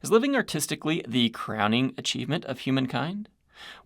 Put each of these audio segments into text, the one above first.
Is living artistically the crowning achievement of humankind?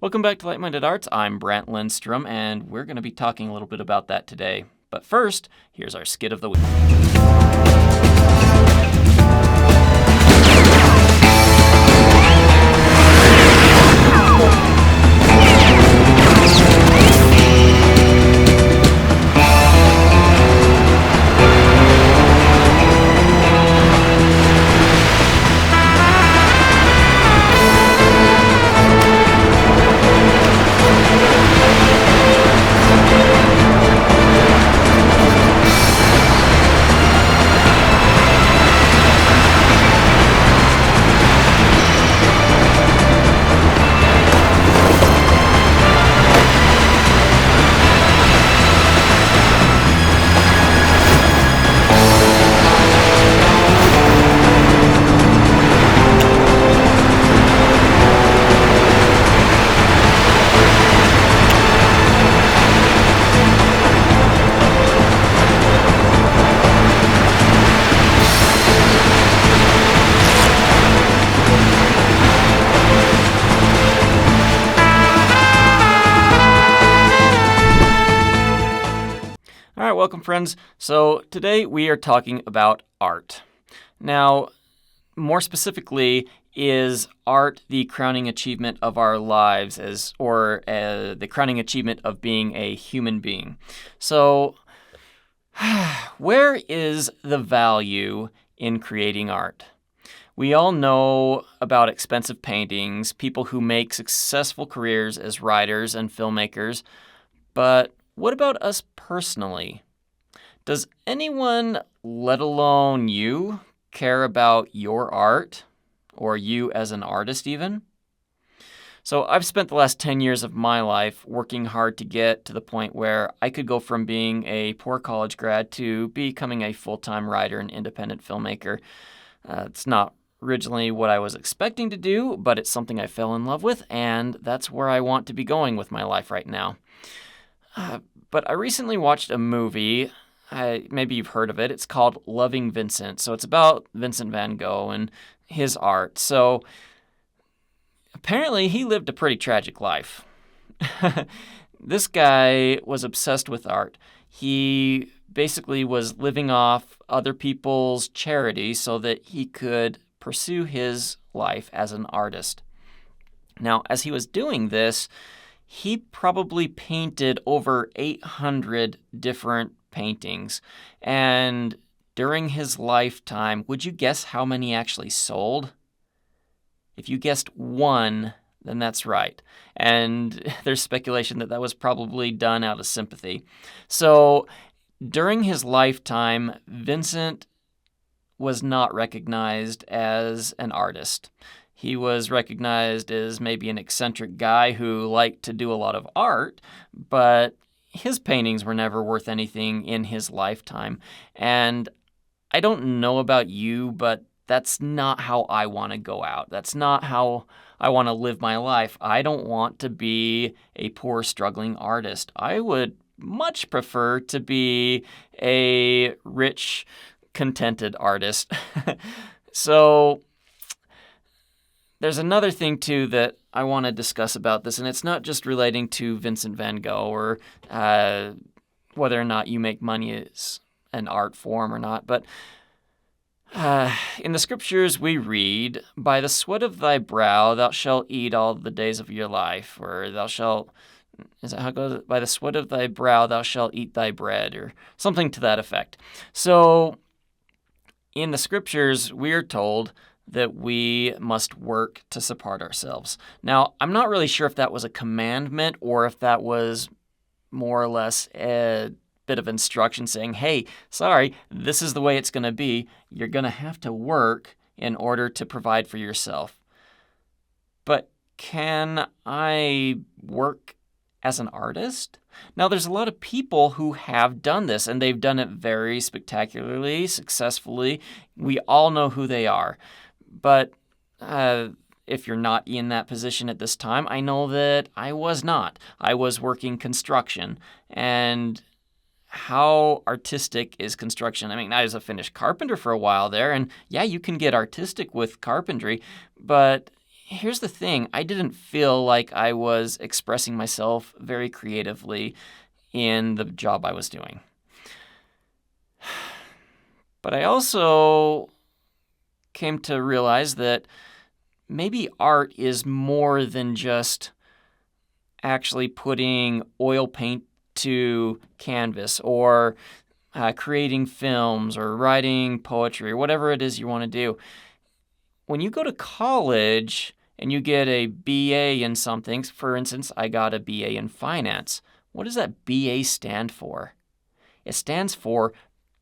Welcome back to Light-Minded Arts. I'm Brant Lindstrom, and we're going to be talking a little bit about that today. But first, here's our skit of the week. All right, welcome friends. So today we are talking about art. Now, more specifically, is art the crowning achievement of our lives or the crowning achievement of being a human being? So, where is the value in creating art? We all know about expensive paintings, people who make successful careers as writers and filmmakers, but what about us personally? Does anyone, let alone you, care about your art, or you as an artist even? So I've spent the last 10 years of my life working hard to get to the point where I could go from being a poor college grad to becoming a full-time writer and independent filmmaker. It's not originally what I was expecting to do, but it's something I fell in love with, and that's where I want to be going with my life right now. But I recently watched a movie, maybe you've heard of it. It's called Loving Vincent. So it's about Vincent van Gogh and his art. So apparently he lived a pretty tragic life. This guy was obsessed with art. He basically was living off other people's charity so that he could pursue his life as an artist. Now, as he was doing this, he probably painted over 800 different paintings. And during his lifetime, would you guess how many actually sold? If you guessed one, then that's right. And there's speculation that that was probably done out of sympathy. So during his lifetime, Vincent was not recognized as an artist. He was recognized as maybe an eccentric guy who liked to do a lot of art, but his paintings were never worth anything in his lifetime. And I don't know about you, but that's not how I want to go out. That's not how I want to live my life. I don't want to be a poor, struggling artist. I would much prefer to be a rich, contented artist. So there's another thing, too, that I want to discuss about this, and it's not just relating to Vincent van Gogh or whether or not you make money as an art form or not, but in the scriptures we read, "By the sweat of thy brow thou shalt eat all the days of your life," or thou shalt, is that how it goes? "By the sweat of thy brow thou shalt eat thy bread," or something to that effect. So in the scriptures, we are told that we must work to support ourselves. Now, I'm not really sure if that was a commandment or if that was more or less a bit of instruction saying, hey, sorry, this is the way it's going to be. You're going to have to work in order to provide for yourself. But can I work as an artist? Now, there's a lot of people who have done this, and they've done it very spectacularly, successfully. We all know who they are. But if you're not in that position at this time, I know that I was not. I was working construction, and how artistic is construction? I mean, I was a finished carpenter for a while there, and yeah, you can get artistic with carpentry, but here's the thing. I didn't feel like I was expressing myself very creatively in the job I was doing. But I also came to realize that maybe art is more than just actually putting oil paint to canvas or creating films or writing poetry or whatever it is you want to do. When you go to college and you get a BA in something, for instance, I got a BA in finance. What does that BA stand for? It stands for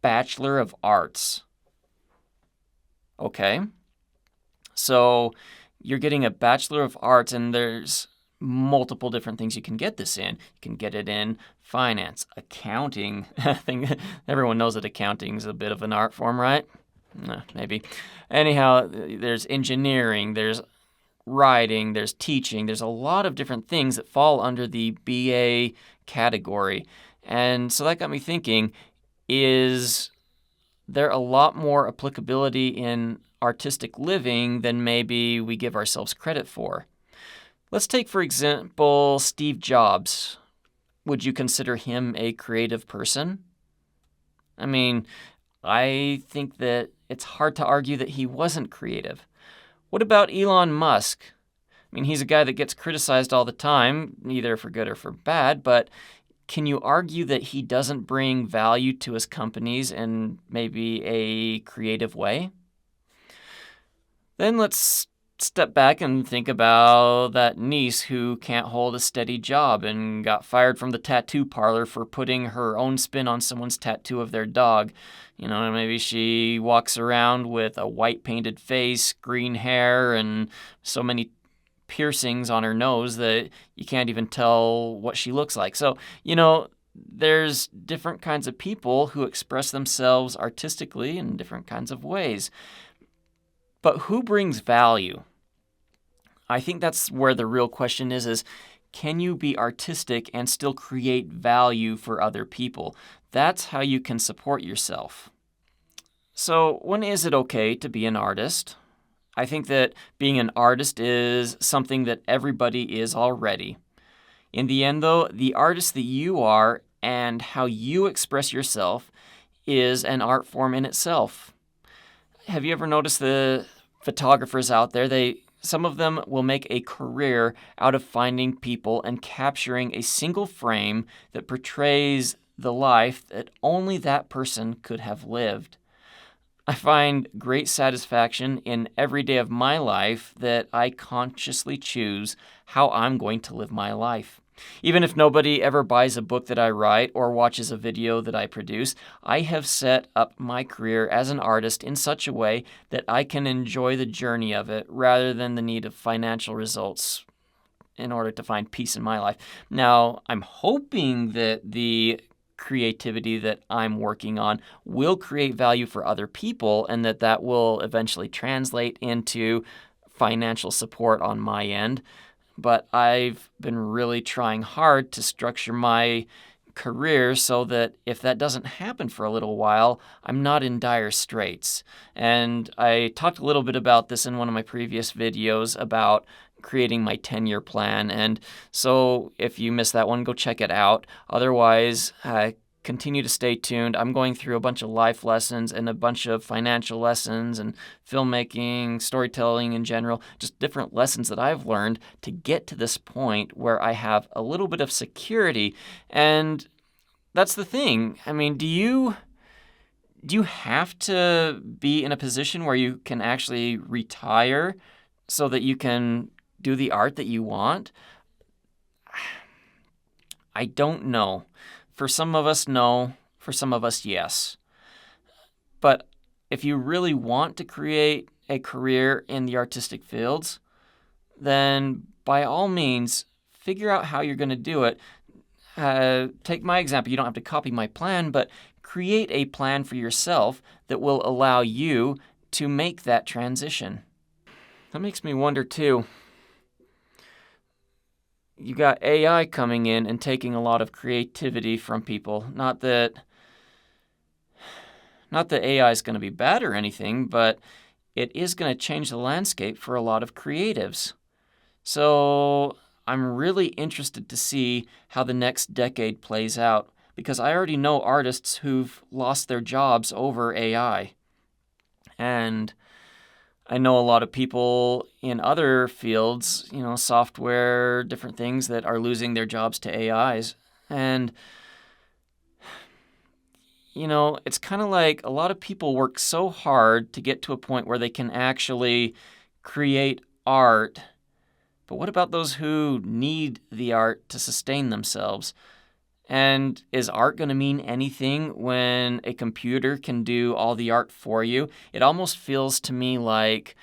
Bachelor of Arts. Okay? So you're getting a Bachelor of Arts, and there's multiple different things you can get this in. You can get it in finance, accounting. I think everyone knows that accounting is a bit of an art form, right? Maybe. Anyhow, there's engineering, there's writing, there's teaching. There's a lot of different things that fall under the BA category. And so that got me thinking, is there a lot more applicability in artistic living than maybe we give ourselves credit for? Let's take, for example, Steve Jobs. Would you consider him a creative person? I mean, I think that it's hard to argue that he wasn't creative. What about Elon Musk? I mean, he's a guy that gets criticized all the time, either for good or for bad, but can you argue that he doesn't bring value to his companies in maybe a creative way? Then let's step back and think about that niece who can't hold a steady job and got fired from the tattoo parlor for putting her own spin on someone's tattoo of their dog. Maybe she walks around with a white painted face, green hair, and so many piercings on her nose that you can't even tell what she looks like. So, there's different kinds of people who express themselves artistically in different kinds of ways. But who brings value? I think that's where the real question is can you be artistic and still create value for other people? That's how you can support yourself. So when is it okay to be an artist? I think that being an artist is something that everybody is already. In the end, though, the artist that you are and how you express yourself is an art form in itself. Have you ever noticed the photographers out there? Some of them will make a career out of finding people and capturing a single frame that portrays the life that only that person could have lived. I find great satisfaction in every day of my life that I consciously choose how I'm going to live my life. Even if nobody ever buys a book that I write or watches a video that I produce, I have set up my career as an artist in such a way that I can enjoy the journey of it rather than the need of financial results in order to find peace in my life. Now, I'm hoping that the creativity that I'm working on will create value for other people and that will eventually translate into financial support on my end. But I've been really trying hard to structure my career so that if that doesn't happen for a little while, I'm not in dire straits. And I talked a little bit about this in one of my previous videos about creating my 10-year plan. And so if you missed that one, go check it out. Otherwise, continue to stay tuned. I'm going through a bunch of life lessons and a bunch of financial lessons and filmmaking, storytelling in general, just different lessons that I've learned to get to this point where I have a little bit of security. And that's the thing. I mean, do you have to be in a position where you can actually retire so that you can do the art that you want? I don't know. For some of us, no. For some of us, yes. But if you really want to create a career in the artistic fields, then by all means, figure out how you're going to do it. Take my example. You don't have to copy my plan, but create a plan for yourself that will allow you to make that transition. That makes me wonder, too. you got AI coming in and taking a lot of creativity from people. Not that AI is going to be bad or anything, but it is going to change the landscape for a lot of creatives. So I'm really interested to see how the next decade plays out, because I already know artists who've lost their jobs over AI. And I know a lot of people in other fields, software, different things, that are losing their jobs to AIs. And, it's kind of like a lot of people work so hard to get to a point where they can actually create art. But what about those who need the art to sustain themselves? And is art going to mean anything when a computer can do all the art for you? It almost feels to me like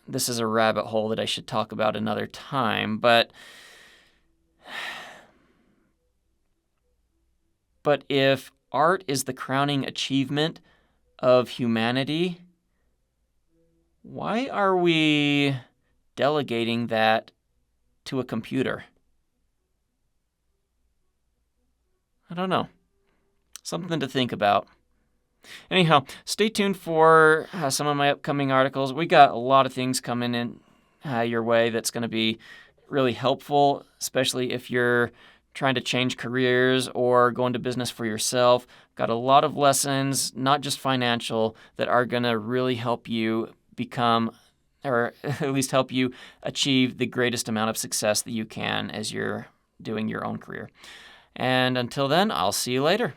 this is a rabbit hole that I should talk about another time, but if art is the crowning achievement of humanity, why are we delegating that to a computer? I don't know. Something to think about. Anyhow, stay tuned for some of my upcoming articles. We got a lot of things coming in your way that's going to be really helpful, especially if you're trying to change careers or go into business for yourself. Got a lot of lessons, not just financial, that are going to really help you become, or at least help you achieve the greatest amount of success that you can as you're doing your own career. And until then, I'll see you later.